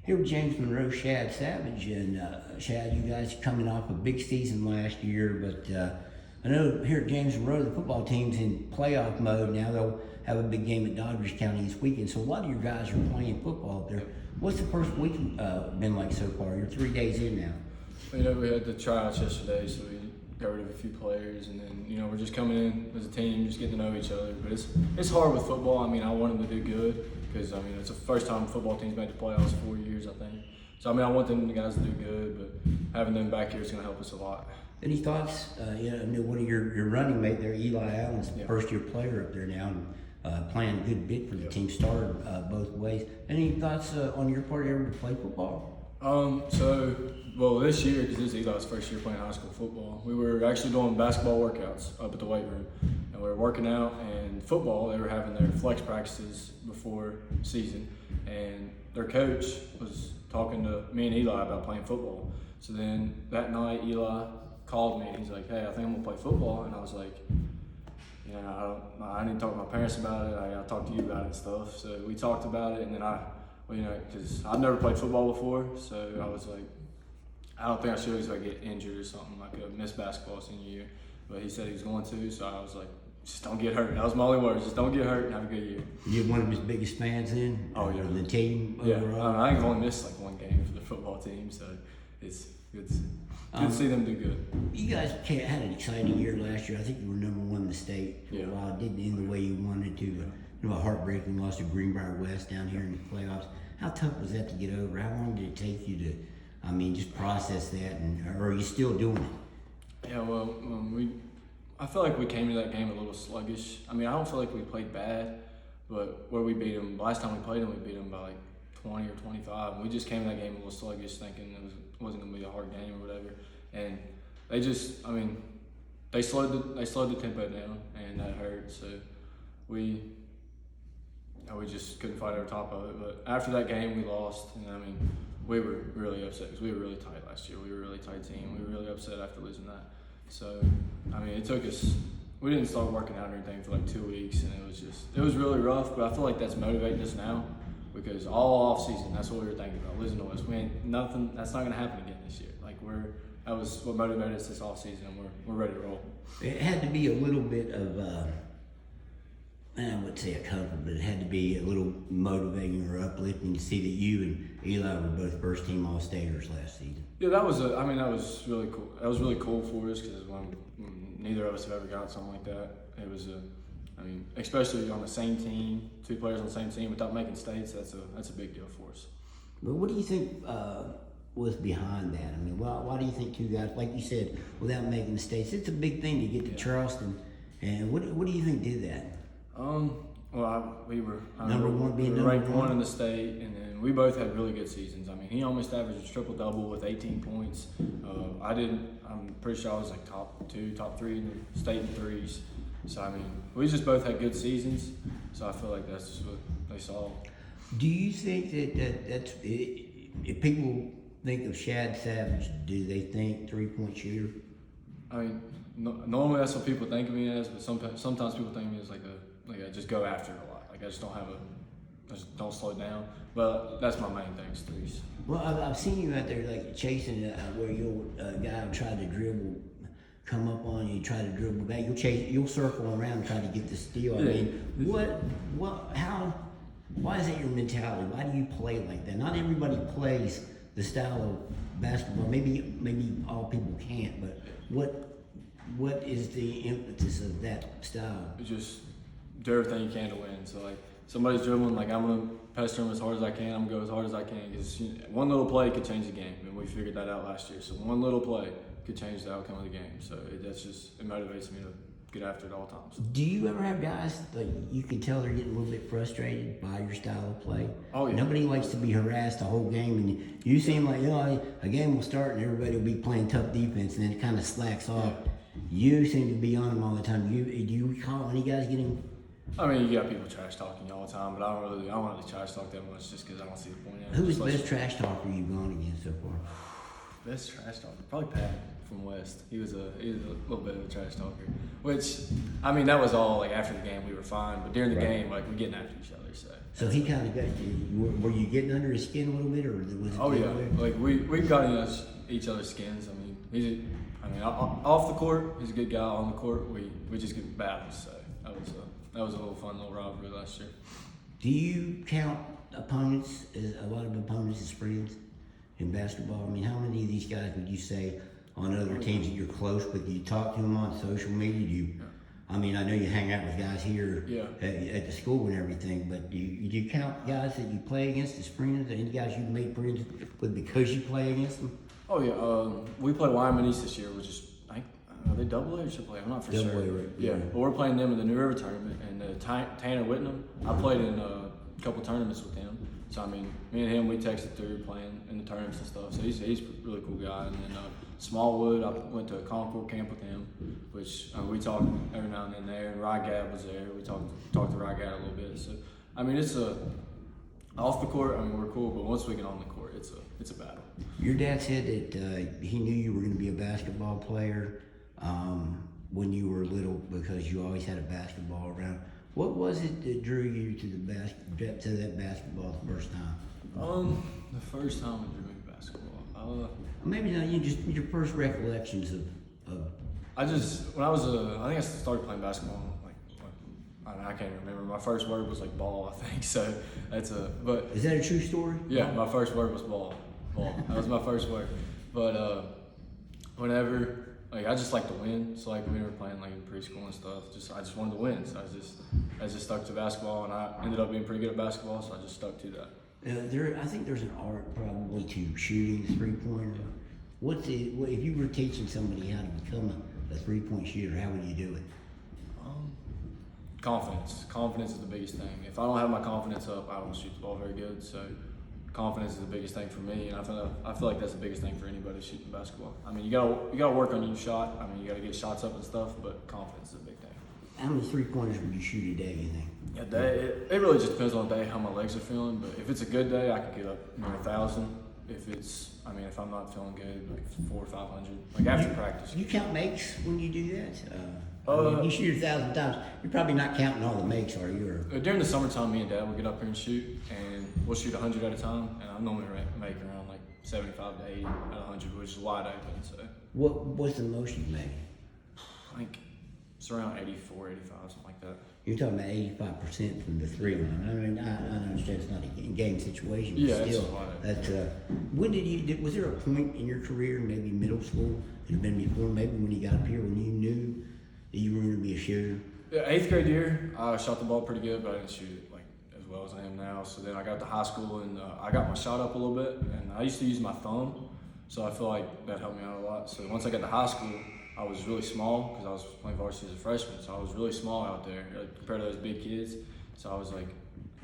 Here with James Monroe, Shad Sauvage, and Shad, you guys coming off a big season last year, but I know here at James Monroe, the football team's in playoff mode now. They'll have a big game at Dodgers County this weekend, so a lot of your guys are playing football up there. What's the first week been like so far? You're 3 days in now. You know, we had the tryouts yesterday, so we got rid of a few players, and then we're just coming in as a team, just getting to know each other. But it's hard with football. I mean, I want them to do good because it's the first time football team's made the playoffs in 4 years, I think. So I want the guys to do good, but having them back here is going to help us a lot. Any thoughts? One of your running mate there, Eli Allen's first-year player up there now, and playing a good bit for the team. Started both ways. Any thoughts on your part ever to play football? This year, because this is Eli's first year playing high school football, we were actually doing basketball workouts up at the weight room, and we were working out. And football, they were having their flex practices before season, and their coach was talking to me and Eli about playing football. So then that night, Eli called me and he's like, "Hey, I think I'm gonna play football." And I was like, I need to talk to my parents about it. I gotta talk to you about it and stuff. So we talked about it, and then because I've never played football before, so I was like, I don't think I should, because I get injured or something. I could have missed basketball senior year, but he said he was going to, so I was like, just don't get hurt. That was my only words. Just don't get hurt and have a good year. You're one of his biggest fans then? Oh yeah. The team yeah. overall? I think I've only missed like one game for the football team, so it's good to see them do good. You guys had an exciting year last year. I think you were #1 in the state for a while. It didn't end the way you wanted to. A heartbreaking loss to Greenbrier West down here in the playoffs. How tough was that to get over? How long did it take you to, just process that, or are you still doing it? Yeah, I feel like we came to that game a little sluggish. I don't feel like we played bad, but where we beat them, last time we played them, we beat them by like 20 or 25. And we just came to that game a little sluggish, thinking it wasn't going to be a hard game or whatever. And they just, they slowed the tempo down, and that hurt. So we just couldn't fight over top of it. But after that game, we lost, and we were really upset because we were really tight last year. We were a really tight team. We were really upset after losing that. So, it took us, we didn't start working out or anything for like 2 weeks, and it was really rough, but I feel like that's motivating us now, because all off season, that's what we were thinking about, losing to West. That's not going to happen again this year. That was what motivated us this off season, and we're ready to roll. It had to be a little bit of, I wouldn't say a comfort, but it had to be a little motivating or uplifting to see that you and Eli were both first team All-Staters last season. Yeah, that was really cool. That was really cool for us, because neither of us have ever got something like that. It was especially on the same team, 2 players on the same team without making states. That's a big deal for us. But what do you think was behind that? Why do you think 2 guys, like you said, without making states? It's a big thing to get to Charleston, and what do you think did that? We were ranked ranked 1 in the state, and then we both had really good seasons. He almost averaged a triple-double with 18 points. I'm pretty sure I was like top 2, top 3 in the state in threes. So we just both had good seasons. So I feel like that's just what they saw. Do you think that's if people think of Shad Sauvage, do they think 3-point shooter? Normally that's what people think of me as, but sometimes people think of me as like I just go after it a lot. I just don't slow down. But that's my main thing, is threes. Well, I've seen you out there chasing where a guy will try to dribble, come up on you, try to dribble back. You'll circle around and try to get the steal. Why is that your mentality? Why do you play like that? Not everybody plays the style of basketball. Maybe all people can't, but what is the impetus of that style? Just do everything you can to win. So somebody's dribbling, I'm gonna pester them as hard as I can. I'm gonna go as hard as I can, because one little play could change the game, and we figured that out last year. So one little play could change the outcome of the game. So it motivates me to get after it all times. Do you ever have guys you can tell they're getting a little bit frustrated by your style of play? Oh yeah. Nobody likes to be harassed the whole game, and you seem like a game will start and everybody will be playing tough defense, and then it kind of slacks off. Yeah. You seem to be on them all the time. Do you recall any guys getting? You got people trash talking you all the time, but I don't really trash talk that much, just because I don't see the point in it. Who's the best trash talker you've gone against so far? Best trash talker? Probably Pat from West. He was a little bit of a trash talker. Which, I mean, that was all like after the game we were fine, but during the game, like we're getting after each other. So he kind of got you. Were you getting under his skin a little bit, or was it? Oh yeah, like we got in each other's skins. I mean, off the court, he's a good guy. On the court, we just get battles. So that was a little fun little rivalry last year. Do you count opponents as a lot of opponents as friends in basketball? I mean, how many of these guys would you say on other teams that you're close with? Do you talk to them on social media? Do you? Yeah. I mean, I know you hang out with guys here at the school and everything, but do you count guys that you play against as friends? Any guys you've made friends with because you play against them? Oh yeah, we play Wyoming East this year, which is are they double A or triple A? I'm not for sure. Double A, right? Yeah, but we're playing them in the New River tournament, and Tanner Whitnam. I played in a couple tournaments with him. So I mean, me and him, we texted through playing in the tournaments and stuff. So he's a really cool guy. And then Smallwood, I went to a Concord camp with him, which we talked every now and then there. And Rygad was there. We talked to Rygad a little bit. So I mean, it's off the court. I mean, we're cool, but once we get on the court, it's a battle. Your dad said that he knew you were going to be a basketball player when you were little because you always had a basketball around. What was it that drew you to that basketball the first time? The first time it drew me to basketball. Maybe not you. Just your first recollections of. I think I started playing basketball. I can't remember. My first word was like ball, I think. So but. Is that a true story? Yeah, my first word was ball. Ball. That was my first word. But whenever. Like I just like to win, so like when we were playing like in preschool and stuff, I just wanted to win. So I just stuck to basketball, and I ended up being pretty good at basketball, so I just stuck to that. I think there's an art probably to shooting 3-pointer. If you were teaching somebody how to become a 3-point shooter, how would you do it? Confidence. Confidence is the biggest thing. If I don't have my confidence up, I don't shoot the ball very good. So confidence is the biggest thing for me, and I feel like that's the biggest thing for anybody shooting basketball. I mean, you gotta work on your shot. I mean, you gotta get shots up and stuff, but confidence is a big thing. How many 3-pointers would you shoot a day? You think? A day, it really just depends on the day how my legs are feeling. But if it's a good day, I could get up 1,000. If I'm not feeling good, like 400 or 500, like after practice. You count makes when you do that? You shoot 1,000 times. You're probably not counting all the makes, are you? During the summertime, me and Dad will get up here and shoot, and we'll shoot 100 at a time. And I normally make around like 75 to 80 at 100, which is wide open. So. What's the most you make? I think it's around 84, 85, something like that. You're talking about 85% from the 3 line. I mean, I understand it's not a game situation, but yeah, still, it's a lot. that's was there a point in your career, maybe middle school, that had been before, maybe when you got up here, when you knew that you were going to be a shooter? Yeah, 8th grade year, I shot the ball pretty good, but I didn't shoot it like as well as I am now. So then I got to high school and I got my shot up a little bit, and I used to use my thumb, so I feel like that helped me out a lot. So once I got to high school, I was really small because I was playing varsity as a freshman, so I was really small out there compared to those big kids. So I was like,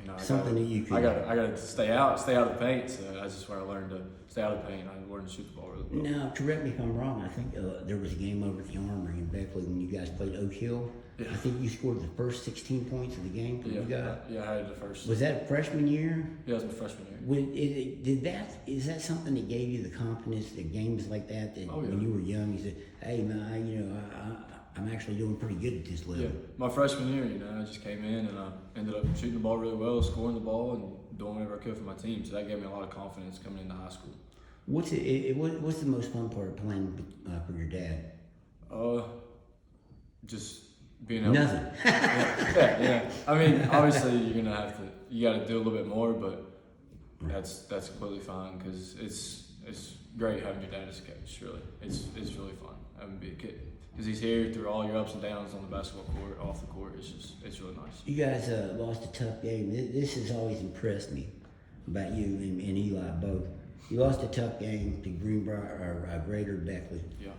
I gotta stay out of the paint. So that's just where I learned to stay out of the paint. I learned to shoot the ball really well. Now, correct me if I'm wrong. I think there was a game over at the Armory in Beckley when you guys played Oak Hill. Yeah. I think you scored the first 16 points of the game. Yeah, I had the first. Was that freshman year? Yeah, it was my freshman year. Is that something that gave you the confidence that games like that when you were young, you said, hey man, I'm actually doing pretty good at this level? Yeah, my freshman year, I just came in and I ended up shooting the ball really well, scoring the ball, and doing whatever I could for my team. So that gave me a lot of confidence coming into high school. What's the most fun part of playing for your dad? Just being able. Nothing. Yeah. I mean, obviously you got to do a little bit more, but that's completely fine because it's great having your dad as a coach. Really, it's really fun having to be a kid because he's here through all your ups and downs on the basketball court, off the court. It's really nice. You guys lost a tough game. This has always impressed me about you and Eli both. You lost a tough game to Greater Beckley. Yeah.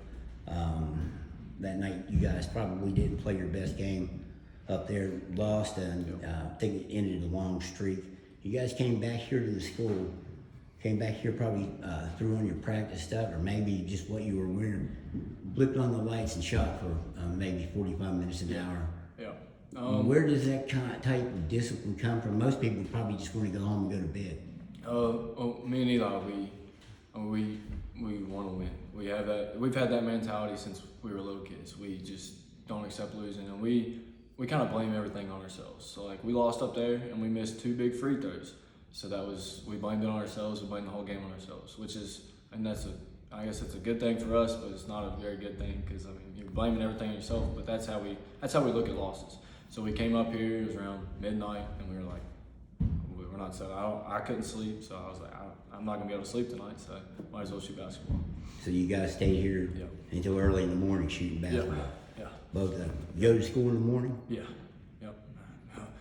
That night, you guys probably didn't play your best game up there. Lost, and I think it ended a long streak. You guys came back here to the school. Came back here probably threw on your practice stuff, or maybe just what you were wearing. Blipped on the lights and shot for maybe 45 minutes an hour. Yeah. Where does that type of discipline come from? Most people probably just want to go home and go to bed. Me and Eli, we want to win. We have that. We've had that mentality since we were little kids. We just don't accept losing, and we kind of blame everything on ourselves. So like we lost up there, and we missed 2 big free throws. So we blamed it on ourselves. We blamed the whole game on ourselves, I guess it's a good thing for us, but it's not a very good thing because I mean you're blaming everything on yourself. But that's how we look at losses. So we came up here. It was around midnight, and we were like, we're not set. I couldn't sleep, so I was like, I'm not gonna be able to sleep tonight. So might as well shoot basketball. So you guys stayed here Yep. until early in the morning shooting basketball. Yeah. Both of them. You go to school in the morning? Yeah. Yep.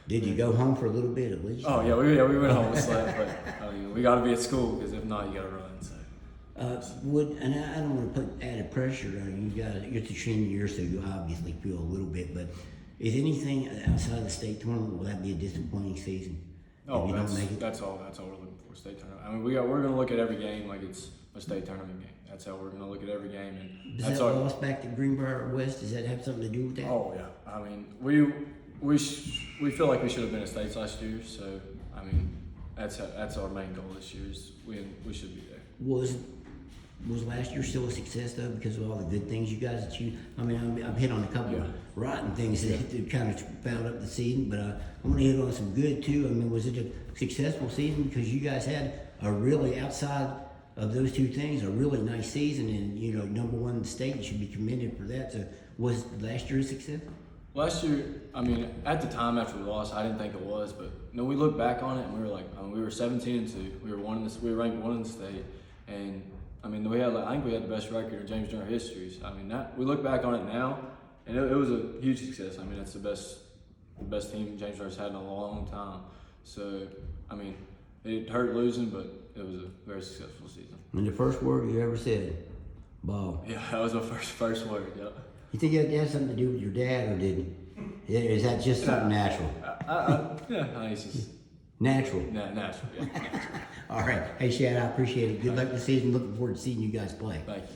Did you go home for a little bit at least? Oh yeah, we went home and slept, but I mean, we got to be at school because if not, you got to run. So. And I don't want to put added pressure on you guys. You're the senior year, so you obviously feel a little bit. But is anything outside the state tournament, will that be a disappointing season? Oh, if you don't make it? that's all we're looking for. State tournament. I mean, we're going to look at every game like it's a state tournament game. That's how we're going to look at every game. And Does that's that loss back to Greenbrier West? Does that have something to do with that? Oh yeah. I mean, we feel like we should have been at states last year. So I mean, that's our main goal this year. Is we should be there. Was last year still a success though because of all the good things you guys achieved? I mean, I've hit on a couple of rotten things that kind of fouled up the season, but I want to hit on some good too. I mean, was it a successful season because you guys had a really outside of those 2 things, a really nice season, and you know, #1 in the state, you should be commended for that. So was last year a success? Last year, I mean, at the time after we lost, I didn't think it was, but we look back on it and we were like, I mean, we were 17-2. We were ranked 1 in the state, and I mean, I think we had the best record in James Junior history. So, I mean, we look back on it now, and it was a huge success. I mean, it's the best team James Junior's had in a long time. So, I mean, it hurt losing, but it was a very successful season. And the first word you ever said, ball. Yeah, that was my first word. Yeah. You think it had something to do with your dad, or is that just something natural? I think it's just natural. Natural. Yeah. Natural. All right. Hey, Shad, I appreciate it. Good luck this season. Looking forward to seeing you guys play. Thank you.